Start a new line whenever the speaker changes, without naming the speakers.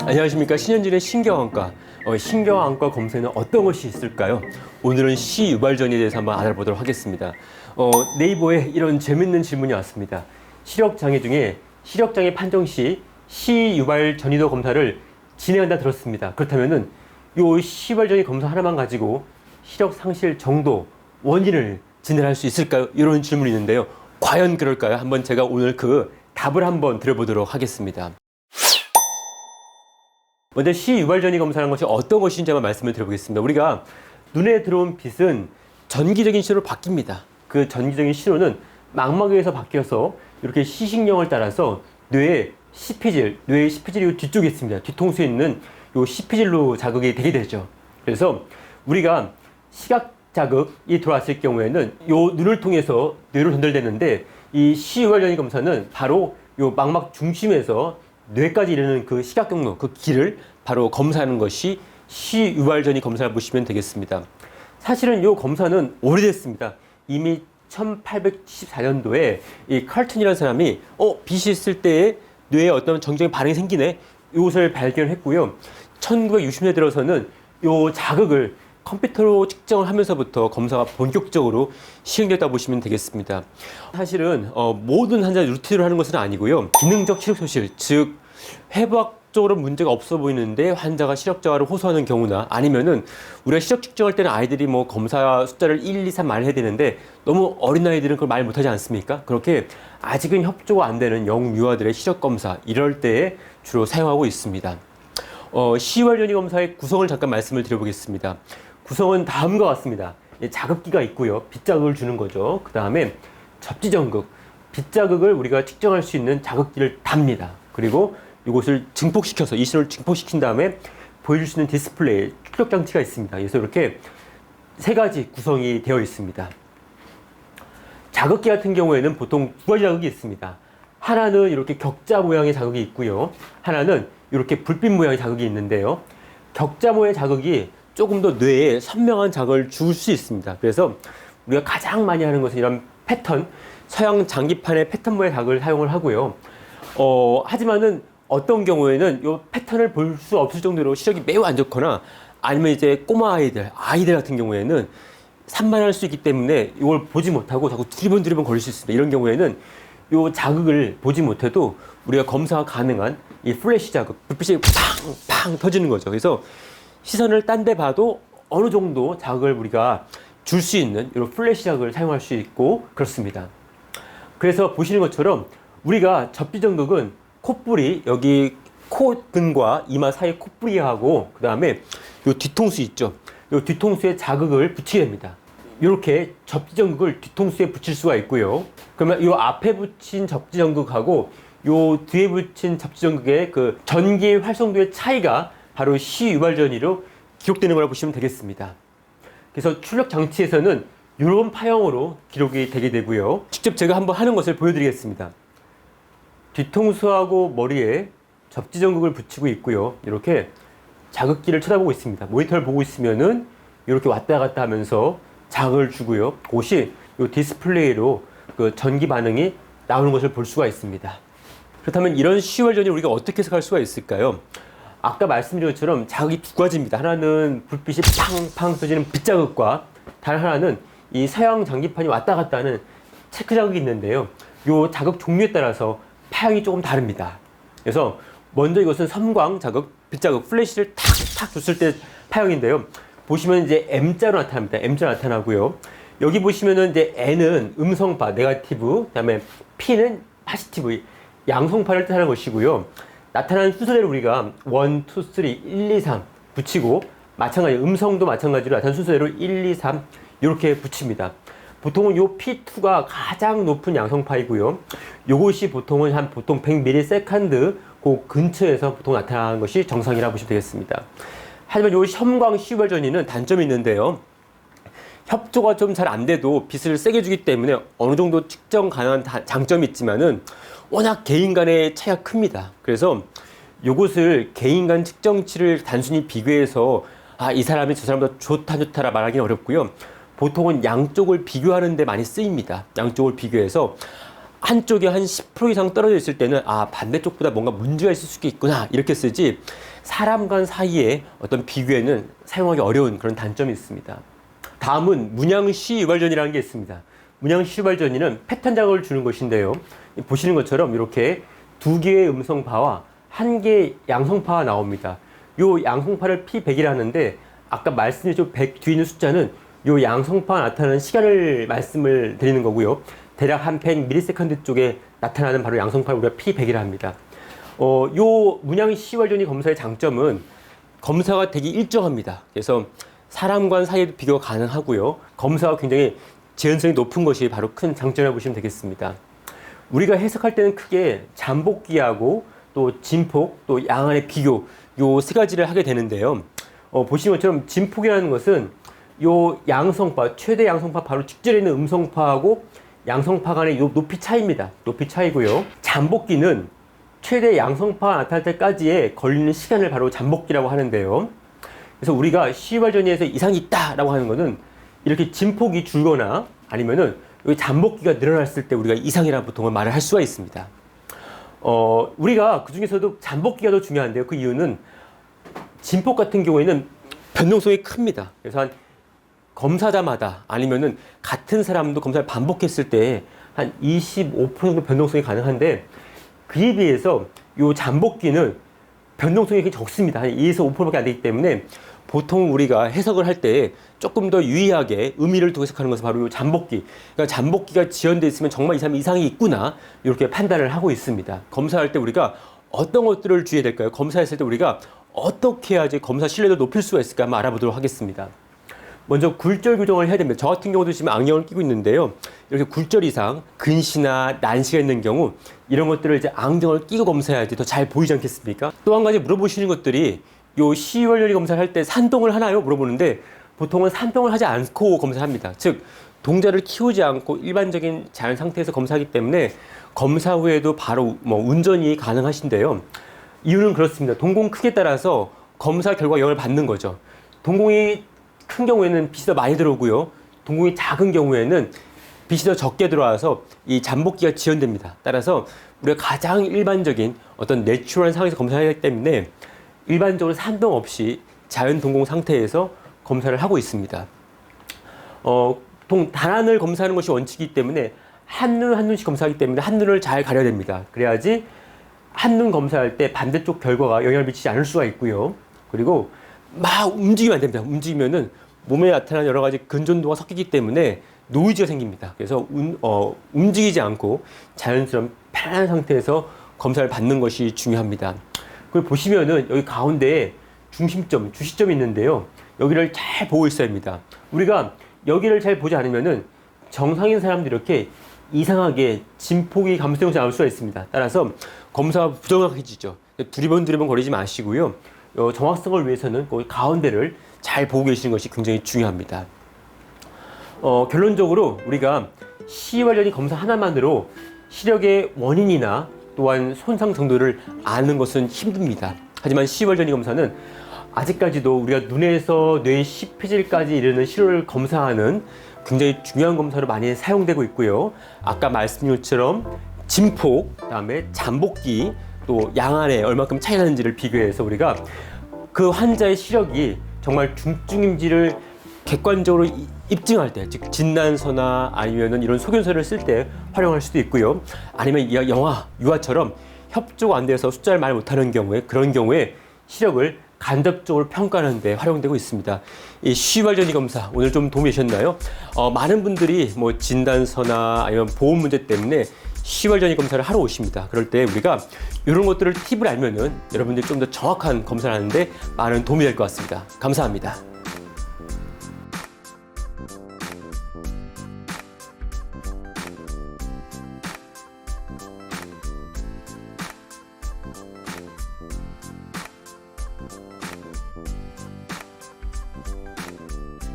안녕하십니까. 신현진의 신경안과. 신경안과 검사에는 어떤 것이 있을까요? 오늘은 시유발전에 대해서 한번 알아보도록 하겠습니다. 네이버에 이런 재밌는 질문이 왔습니다. 시력장애 중에 시력장애 판정 시 시유발 전이도 검사를 진행한다 들었습니다. 그렇다면은 요 시유발전이 검사 하나만 가지고 시력 상실 정도 원인을 진단할 수 있을까요? 이런 질문이 있는데요. 과연 그럴까요? 한번 제가 오늘 그 답을 한번 드려보도록 하겠습니다. 먼저 시유발전이 검사라는 것이 어떤 것인지 한번 말씀을 드려보겠습니다. 우리가 눈에 들어온 빛은 전기적인 신호로 바뀝니다. 그 전기적인 신호는 망막에서 바뀌어서 이렇게 시식령을 따라서 뇌의 시피질이 이 뒤쪽에 있습니다. 뒤통수에 있는 이 시피질로 자극이 되게 되죠. 그래서 우리가 시각 자극이 들어왔을 경우에는 이 눈을 통해서 뇌로 전달되는데, 이 시유발전이 검사는 바로 이 망막 중심에서 뇌까지 이르는 그 시각 경로, 그 길을 바로 검사하는 것이 시유발전이 검사를 보시면 되겠습니다. 사실은 이 검사는 오래됐습니다. 이미 1874년도에 이 칼튼이라는 사람이 빛이 있을 때에 뇌에 어떤 정적인 반응이 생기네, 이것을 발견했고요. 1960년대 들어서는 이 자극을 컴퓨터로 측정을 하면서부터 검사가 본격적으로 시행됐다고 보시면 되겠습니다. 사실은 모든 환자가 루틴으로 하는 것은 아니고요. 기능적 시력 소실, 즉 해부학적으로 문제가 없어 보이는데 환자가 시력 저하를 호소하는 경우나, 아니면은 우리가 시력 측정할 때는 아이들이 뭐 검사 숫자를 1, 2, 3 말해야 되는데 너무 어린 아이들은 그걸 말 못하지 않습니까? 그렇게 아직은 협조가 안 되는 영유아들의 시력 검사, 이럴 때에 주로 사용하고 있습니다. 시유발전이 검사의 구성을 잠깐 말씀을 드려보겠습니다. 구성은 다음과 같습니다. 자극기가 있고요. 빛자극을 주는 거죠. 그 다음에 접지전극, 빛자극을 우리가 측정할 수 있는 자극기를 답니다. 그리고 이것을 증폭시켜서, 이 신호를 증폭시킨 다음에 보여줄 수 있는 디스플레이, 출력 장치가 있습니다. 그래서 이렇게 세 가지 구성이 되어 있습니다. 자극기 같은 경우에는 보통 두 가지 자극이 있습니다. 하나는 이렇게 격자 모양의 자극이 있고요. 하나는 이렇게 불빛 모양의 자극이 있는데요. 격자 모양의 자극이 조금 더 뇌에 선명한 자극을 줄 수 있습니다. 그래서 우리가 가장 많이 하는 것은 이런 패턴, 서양 장기판의 패턴 모양의 자극을 사용을 하고요. 하지만은 어떤 경우에는 이 패턴을 볼 수 없을 정도로 시력이 매우 안 좋거나, 아니면 이제 꼬마 아이들 같은 경우에는 산만할 수 있기 때문에 이걸 보지 못하고 자꾸 두리번 걸릴 수 있습니다. 이런 경우에는 이 자극을 보지 못해도 우리가 검사가 가능한 이 플래시 자극, 불빛이 팡팡 터지는 거죠. 그래서 시선을 딴 데 봐도 어느 정도 자극을 우리가 줄 수 있는 이런 플래시 자극을 사용할 수 있고 그렇습니다. 그래서 보시는 것처럼 우리가 접지전극은 콧불이, 여기 코등과 이마 사이 콧불이하고 그 다음에 요 뒤통수 있죠. 요 뒤통수에 자극을 붙이게 됩니다. 이렇게 접지전극을 뒤통수에 붙일 수가 있고요. 그러면 요 앞에 붙인 접지전극하고 요 뒤에 붙인 접지전극의 그 전기 활성도의 차이가 바로 시유발전이로 기록되는 거라고 보시면 되겠습니다. 그래서 출력 장치에서는 이런 파형으로 기록이 되게 되고요. 직접 제가 한번 하는 것을 보여드리겠습니다. 뒤통수하고 머리에 접지전극을 붙이고 있고요. 이렇게 자극기를 쳐다보고 있습니다. 모니터를 보고 있으면은 이렇게 왔다 갔다 하면서 자극을 주고요. 그것이 이 디스플레이로 그 전기 반응이 나오는 것을 볼 수가 있습니다. 그렇다면 이런 시유발전을 우리가 어떻게 해석할 수가 있을까요? 아까 말씀드린 것처럼 자극이 두 가지입니다. 하나는 불빛이 팡팡 터지는 빛자극과, 다른 하나는 이 서양 장기판이 왔다 갔다 하는 체크 자극이 있는데요. 이 자극 종류에 따라서 파형이 조금 다릅니다. 그래서 먼저 이것은 섬광 자극, 빛자극, 플래시를 탁탁 줬을 때 파형인데요. 보시면 이제 M자로 나타납니다. M자로 나타나고요. 여기 보시면은 이제 N은 음성파, 네거티브, 그다음에 P는 파시티브, 양성파를 뜻하는 것이고요. 나타나는 순서대로 우리가 1, 2, 3, 1, 2, 3 붙이고, 마찬가지 음성도 마찬가지로 나타나는 순서대로 1, 2, 3 이렇게 붙입니다. 보통은 요 P2가 가장 높은 양성파이고요. 요것이 보통은 보통 100ms 그 근처에서 보통 나타나는 것이 정상이라고 보시면 되겠습니다. 하지만 요 섬광 시유발전이는 단점이 있는데요. 협조가 좀 잘 안 돼도 빛을 세게 주기 때문에 어느 정도 측정 가능한 장점이 있지만은 워낙 개인 간의 차이가 큽니다. 그래서 요것을 개인 간 측정치를 단순히 비교해서 이 사람이 저 사람보다 좋다라 말하기는 어렵고요. 보통은 양쪽을 비교하는 데 많이 쓰입니다. 양쪽을 비교해서 한쪽에 한 10% 이상 떨어져 있을 때는 반대쪽보다 뭔가 문제가 있을 수 있구나 이렇게 쓰지, 사람 간 사이에 어떤 비교에는 사용하기 어려운 그런 단점이 있습니다. 다음은 문양시 유발전이라는 게 있습니다. 문양시 유발전이는 패턴 자극을 주는 것인데요. 보시는 것처럼 이렇게 2개의 음성파와 1개의 양성파가 나옵니다. 요 양성파를 P100이라 하는데, 아까 말씀드린 100 뒤에 있는 숫자는 요 양성파가 나타나는 시간을 말씀을 드리는 거고요. 대략 한 100ms 쪽에 나타나는 바로 양성파를 우리가 P100이라 합니다. 요 문양시 유발전이 검사의 장점은 검사가 되게 일정합니다. 그래서 사람 간 사이에도 비교가 가능하고요. 검사가 굉장히 재현성이 높은 것이 바로 큰 장점이라고 보시면 되겠습니다. 우리가 해석할 때는 크게 잠복기하고 또 진폭, 또 양안의 비교, 요 세 가지를 하게 되는데요. 보시는 것처럼 진폭이라는 것은 요 양성파, 최대 양성파 바로 직전에 있는 음성파하고 양성파 간의 요 높이 차이입니다. 높이 차이고요. 잠복기는 최대 양성파가 나타날 때까지의 걸리는 시간을 바로 잠복기라고 하는데요. 그래서 우리가 시유발전이에서 이상이 있다라고 하는 것은 이렇게 진폭이 줄거나 아니면은 여기 잠복기가 늘어났을 때 우리가 이상이라고 보통은 말을 할 수가 있습니다. 우리가 그 중에서도 잠복기가 더 중요한데요. 그 이유는 진폭 같은 경우에는 변동성이 큽니다. 그래서 한 검사자마다 아니면은 같은 사람도 검사를 반복했을 때 한 25% 정도 변동성이 가능한데, 그에 비해서 요 잠복기는 변동성이 굉장히 적습니다. 한 2에서 5%밖에 안 되기 때문에 보통 우리가 해석을 할 때 조금 더 유의하게 의미를 두고 해석하는 것은 바로 요 잠복기. 그러니까 잠복기가 지연되어 있으면 정말 이 사람이 이상이 있구나, 이렇게 판단을 하고 있습니다. 검사할 때 우리가 어떤 것들을 주의해야 될까요? 검사했을 때 우리가 어떻게 해야지 검사 신뢰도를 높일 수가 있을까 한번 알아보도록 하겠습니다. 먼저 굴절 교정을 해야 됩니다. 저 같은 경우도 지금 안경을 끼고 있는데요. 이렇게 굴절 이상 근시나 난시가 있는 경우, 이런 것들을 이제 안경을 끼고 검사해야지 더 잘 보이지 않겠습니까? 또 한 가지 물어보시는 것들이 요 시유발전이 검사를 할 때 산동을 하나요? 물어보는데, 보통은 산동을 하지 않고 검사합니다. 즉 동자를 키우지 않고 일반적인 자연 상태에서 검사하기 때문에 검사 후에도 바로 운전이 가능하신데요. 이유는 그렇습니다. 동공 크기에 따라서 검사 결과 영향을 받는 거죠. 동공이 큰 경우에는 빛이 더 많이 들어오고요. 동공이 작은 경우에는 빛이 더 적게 들어와서 이 잠복기가 지연됩니다. 따라서 우리가 가장 일반적인 어떤 내추럴한 상황에서 검사해야 하기 때문에 일반적으로 산동 없이 자연 동공 상태에서 검사를 하고 있습니다. 단안을 검사하는 것이 원칙이기 때문에 한눈 한눈씩 검사하기 때문에 한눈을 잘 가려야 됩니다. 그래야지 한눈 검사할 때 반대쪽 결과가 영향을 미치지 않을 수가 있고요. 그리고 막 움직이면 안 됩니다. 움직이면은 몸에 나타나는 여러 가지 근전도가 섞이기 때문에 노이즈가 생깁니다. 그래서 움직이지 않고 자연스러운 편안한 상태에서 검사를 받는 것이 중요합니다. 그걸 보시면은 여기 가운데에 중심점, 주시점이 있는데요. 여기를 잘 보고 있어야 합니다. 우리가 여기를 잘 보지 않으면은 정상인 사람들이 이렇게 이상하게 진폭이 감소되지 않을 수가 있습니다. 따라서 검사가 부정확해지죠. 두리번 거리지 마시고요. 정확성을 위해서는 거기 가운데를 잘 보고 계시는 것이 굉장히 중요합니다. 결론적으로 우리가 시유발전이 검사 하나만으로 시력의 원인이나 또한 손상 정도를 아는 것은 힘듭니다. 하지만 시유발전이 검사는 아직까지도 우리가 눈에서 뇌 CPG까지 이르는 시료를 검사하는 굉장히 중요한 검사로 많이 사용되고 있고요. 아까 말씀드린 것처럼 진폭, 그다음에 잠복기, 또 양안에 얼마큼 차이 나는지를 비교해서 우리가 그 환자의 시력이 정말 중증인지를 객관적으로 입증할 때, 즉 진단서나 아니면은 이런 소견서를 쓸 때 활용할 수도 있고요. 아니면 영화, 유아처럼 협조가 안 돼서 숫자를 말 못하는 경우에, 그런 경우에 시력을 간접적으로 평가하는 데 활용되고 있습니다. 이 시유발전이 검사 오늘 좀 도움이 되셨나요? 많은 분들이 뭐 진단서나 아니면 보험 문제 때문에 시유발전이 검사를 하러 오십니다. 그럴 때 우리가 이런 것들을 팁을 알면은 여러분들이 좀 더 정확한 검사를 하는데 많은 도움이 될 것 같습니다. 감사합니다.